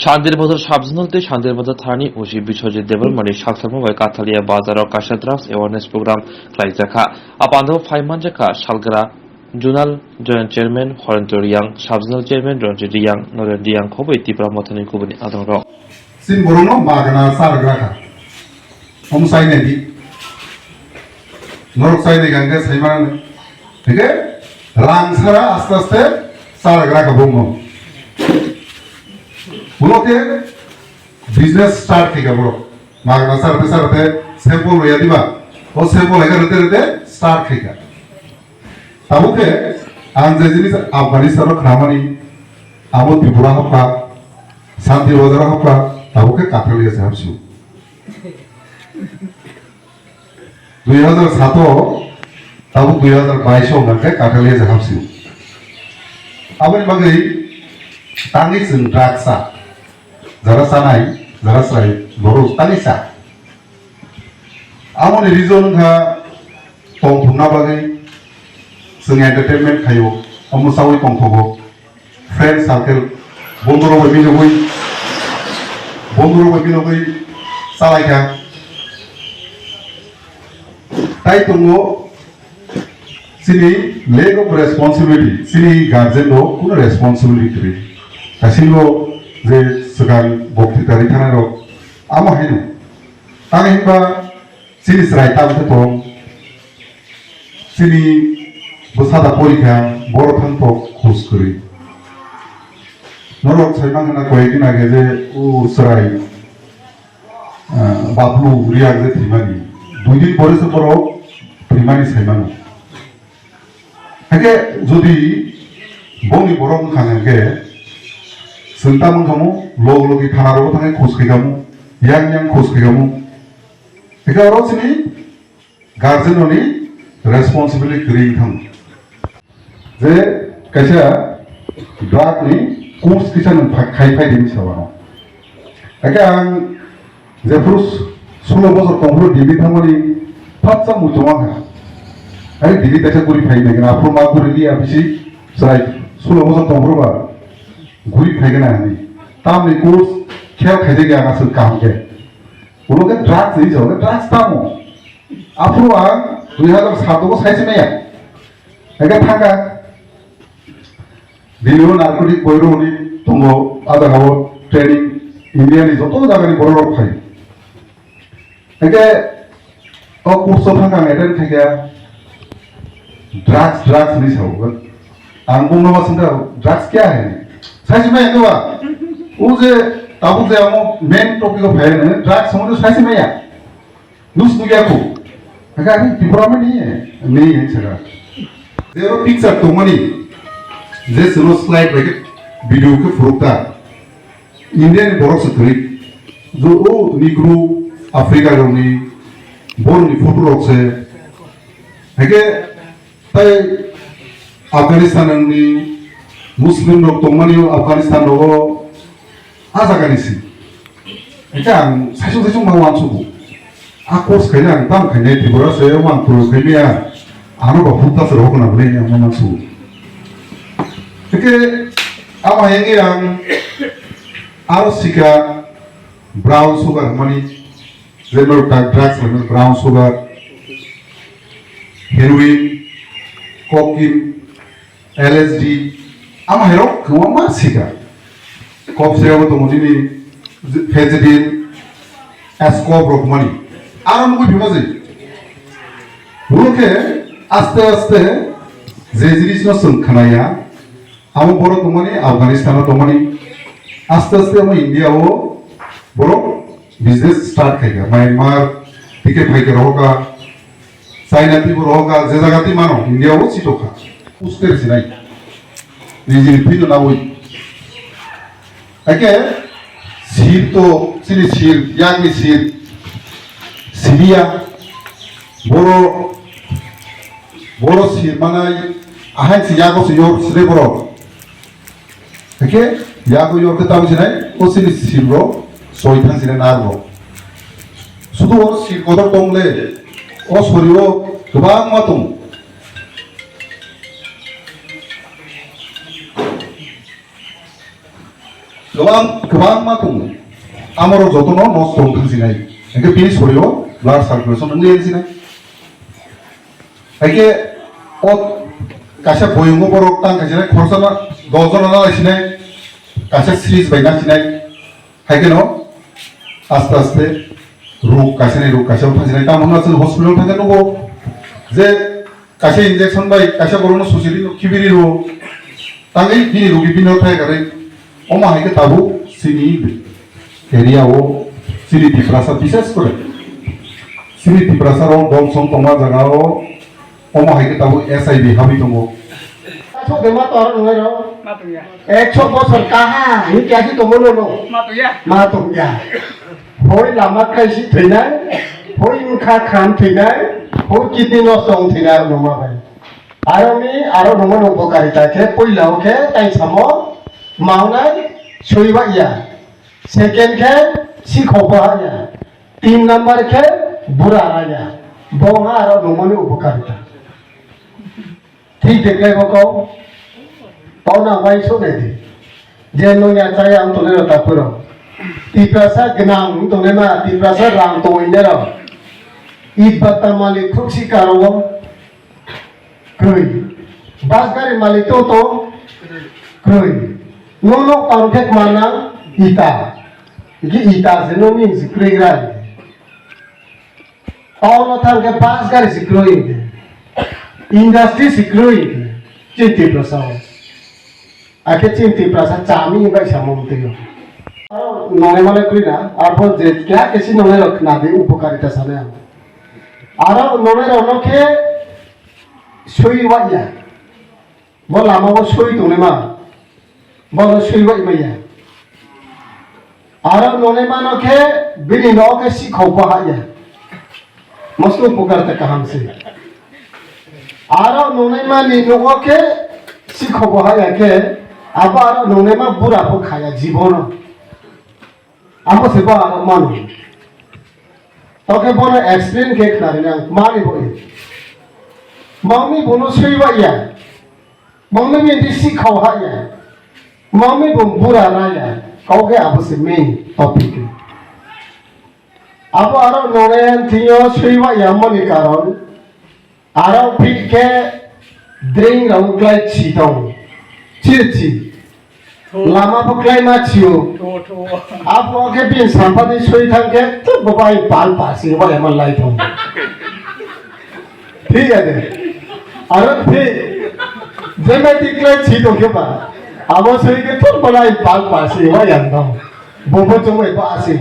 शान्तिरबाजार साबजनलते शान्तिरबाजार थानानि ओसि बिश्वजित देवरमानि सालसालमाबाय काथालिया बाजाराव काशा ड्राग्स एवारनेस प्रोग्राम ख्लाइजाखा आपान्दाव फाइमानजाखा सालग्रा जुनाल जयन्त चेयरमैन हरेन्द्र रियां साबजनल चेयरमैन रंजित रियां नरेन्द्र रियां खबै तिब्रा मथानि गुबुननि आदर सिन बरनो मागना सारग्राखा हम साइनेदि नरक साइने गंगे साइमान ठीक है रांगसारा आस्ते आस्ते सारग्राखा बुङो बुलोके बिजनेस स्टार्ट किया बुलो मागना सारते सैंपल होया दिबा और सैंपल है करते स्टार्ट किया ताबुके आंजे जिनिस अफगानिस्तान खामानि आमो त्रिपुरा हप्पा शान्ति बाजार हप्पा ताबुके काथालिया से हाबसु 2007 ताबु 2022 ngake काथालिया से हाबसु abani bagai tangis draksa jara sanai jara sai boros tanisa amoni reason ha tongthumna bagai जों एंटरटेनमेंट खायो अमुसावै तंथगो फ्रेंड सर्कल बंदरो बिनोगै सालायखा ताई तंगो सिनि लेक ऑफ रेस्पॉन्सिबिलिटी सिनि गार्जियन रो कुनो रेस्पॉन्सिबिलिटी रे गासिबो जे सगान बक्तितारि थानारो आमा हायनो तांहिबा सिनि रायता बतो सिनि बसादा परीक्षा बर थांतो खुस करी नरक साइमांगना कोयदिन आगे जे उ सराय बाबलु रियाग जे थिमानि दुई दिन परे से परो थिमानि साइमानो हागे जदि बंनि बरम खांगे सन्तामन खामु लोग लोगी थानारो थांगे खुस खैगामु yang खुस खैगामु हेगा रसिनि गार्जेननि रेस्पॉन्सिबिलिटी करी थां जे कैसा ड्राग नि कोर्स किसान खाई दिन सावानो एके आं जे पुरुष 16 बছর कमरो दिल्ली थांगनि फात्सा मुचोमा है आइ दिल्ली तसे गुरी फाइ नगना आफो मा गुरी लिया बिसि सराय 16 बছর कमरो बा गुरी फाइगना नि तामनि कोर्स खेल खाइजे गया नासो काम के उलोके ड्राग्स नि जो ड्राग्स तामो आफो आ 2007 को साइसे में एके थांगा दिल्ली नार्कोटिक बयरोनि दंगो आदागाव ट्रेनिंग इंडिया नि जतो जागानि बररो खाय एके ओ कोर्स थांगा एटेन खायगा ड्रग्स नि सावगोन आं बुंनो बासंदा ड्रग्स क्या है साइसे में एगवा उ जे ताबु जे आमो मेन टॉपिक ऑफ है ड्रग्स समझो साइसे में या नुस नुगिया को एका त्रिपुरा में नहीं है छगा जेरो पिक्चर तो मनी जे सुनो स्लाइड रखे वीडियो के फुरुकता इंडियन बोरक सकरी जो ओ निग्रो अफ्रीका रोनी बोरनी फोटो रख से हेके ताई अफगानिस्तान नि मुस्लिम लोग तोमानी अफगानिस्तान लोगो आजा गानिसी हेके आं साइसो मावान सुबु आ कोर्स खायना आं ताम खायना त्रिपुरा से वान पुरो खायमिया आनो बा फुटा से रोकना बले आं मानसु Oke, apa yang harus jika brown sugar money, level drugs level brown sugar, heroin, cocaine, LSD, apa hero kau masih jika, kau siapa tu mungkin ini fentanyl, escobar money, alam mungkin cuma sih, bukan aste jenis nasun kanaya आमो बरो तोमानी अफगानिस्तान तोमानी आस्ते आस्ते हम India वो बरो business start करेगा Myanmar टिके फाइके रहोगा China ती रहोगा जे जगह मानो इंडिया वो सिटोका उसके सिनाई निजी फिनो ना वही एके सीर तो सिनी सीर यागनी सीर सीरिया बरो सीर मानाई आहाय सियागो सियोर सिरे बरो ओके यागो योर के ताऊ जिनाय ओसिनि सिरो सोयथां जिना नारो सुदु और सिर कोदर तंगले ओ सरियो गोबां मातुं गोबां मा दङ आमाराव जतन नस्ट थांसिनाय एके बिनि सरियाव ब्लाड सार्कुलेसन नंगेसिनाय एके अ कासे बयंगो बरक तां कासे खरसना 10 जना लासिनाय कासे सिरिज बायना सिनाय हायके न आस्ते आस्ते रोग कासे थांसिनाय तामोना जों हस्पिटाल थांगोन दङ जे कासे इंजेक्शन बाय कासे बरनो सुसिलि किबिरि रो तांगै बिनि रोगि बिनो थाय करे अमा हायके ताबु सिनि एरिया ओ सिरि तिप्रासा विशेष करे सिरि तिप्रासारो दम सम तमा जगाओ अमा हायके ताबु एसआईबी हाबि दङ Số tiền mà tao nói đâu, số bao giờ cả ha, những cái gì tao muốn luôn đâu, mà tụi nhà, hồi làm mà cái gì thì đấy, hồi những khá khám thì đấy, hồi kỹ năng nó sống thì đấy nó mà vậy, aro nó mà nó có cái cái bôi lâu cái tay sắm máu này, suy vậy ya, second cái si khổ quá ya, 3 number cái bura ya, bông aro nó mà nó có cái ठीक देखले को पाउना Y सो ने थी जे no या चाय हम तोने रता पुरो तिप्रासा गनांग तोने मा तिप्रासा रांग तो इने रो इबता मालिक खुशी कारो कोई बासगारी मालिक तो कोई नो नो काउंटेक माना इता से नो मीन सिक्रेग्रा पाउना थांग के बासगारी सिक्रोई industry security cinti prasau ake cinti prasa chami bai samom tiyo nore male krina arbo je kya kesi nore rakhna de upokarita sane aro nore ronokhe sui waya bol lama bo sui tune ma bol sui wai maya aro nore manokhe bini noke sikhau bahaya mastu upokarita kaham se आरो नोने मा निनो के सिखो बहाया के अब आरो नोने मा बुरा को खाया जीवन आमो से बा आरो मानो तो के बोनो एक्सप्लेन के खाने ना मानी बोले मम्मी बोनो सुईवा या मम्मी में दी सिखो हाया मम्मी बोन बुरा ना या कौके अब से मेन टॉपिक अब आरो नोने थियो सुईवा या मनी कारण आरो पिके ड्रिंक राउंडलाय छिदों चिरची लामा पक्लाई मा छियो आप ओके बिन संपत्ति सोई थांगे तो बबाई पाल पासी वो एमन लाई थों ठीक है दे आरो फिर जब मैं दिखलाई छिदों क्यों बा अब वो सोई के तो बलाई पाल पासी वो यंदों बोबो जो मैं पासी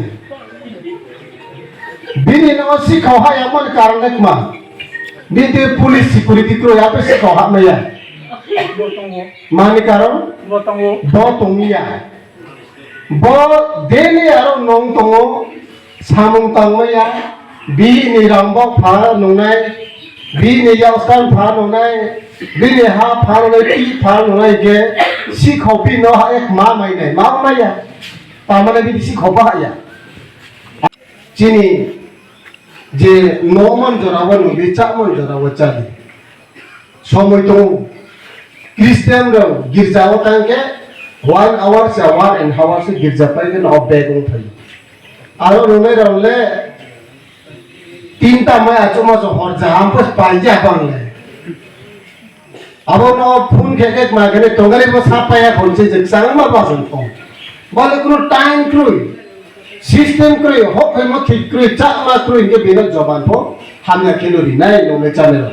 बिन इनोसी खावा एमन कारण एक मा Dite police security kro ya pe se ko ha me ya mani karon bo tongi ya bo deni aro nong tongo samung tang me ya bi ni rambok pha nongnai bi ni yauskan pha nongnai bi ni ha pha nongnai ti pha nongnai ge si khau pi no ha ek ma mai nai ma mai ya ta ma bi si khau ba ya chini जे नोमन जरावन बिचामन जराव चाली समय तो Christian रो गिरजाओ तांके 1 hour से 1.5 hour से गिरजा पाइगन of बेगों Thai आरो रोने रौले 3 ता मैं आचुमा जो हर जाम पर पाइजा बांगले अब नो फोन केके मागने तोगरे को सापाया खोलसे जक्सांग मा बासन तो बोले कुनो time क्रुई System kru hok hai mo thik kru chak ma kru inge bina jaban po hamna kelori nai no me channel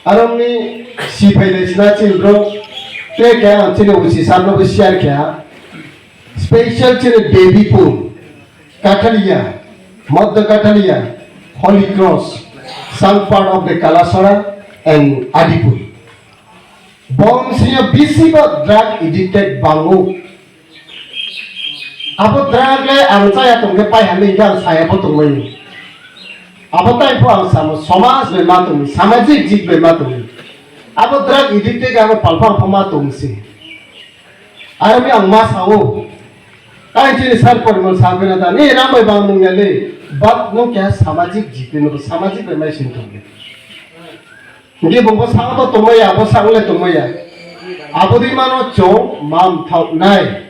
aromni si phaile sna chin bro te kya chine usi samno bi share kya special chine baby pool Kathaliya Madhya Kathaliya Holy Cross some part of the Kalasara and Adipur bomb siya bisiba drug addicted bangu अब drug ले आमचाया तुमके पाई हमें क्या साया पो तुम्हें अब ताई पो आम समाज में मात तुम सामाजिक जीव में मात तुम अब ड्रग इडिक्टे के आम पलपा पमा तुमसे आये में आम मास आओ आये चीज़ सर पर मन सामने ना था नहीं राम भाई बांग मुंगे ले बात नो क्या सामाजिक जीव में नो सामाजिक में मैं सिंह तुमके ये बंगो सांग तो तुम्हें या अब सांग ले तुम्हें या अब दी मानो चो माम था नहीं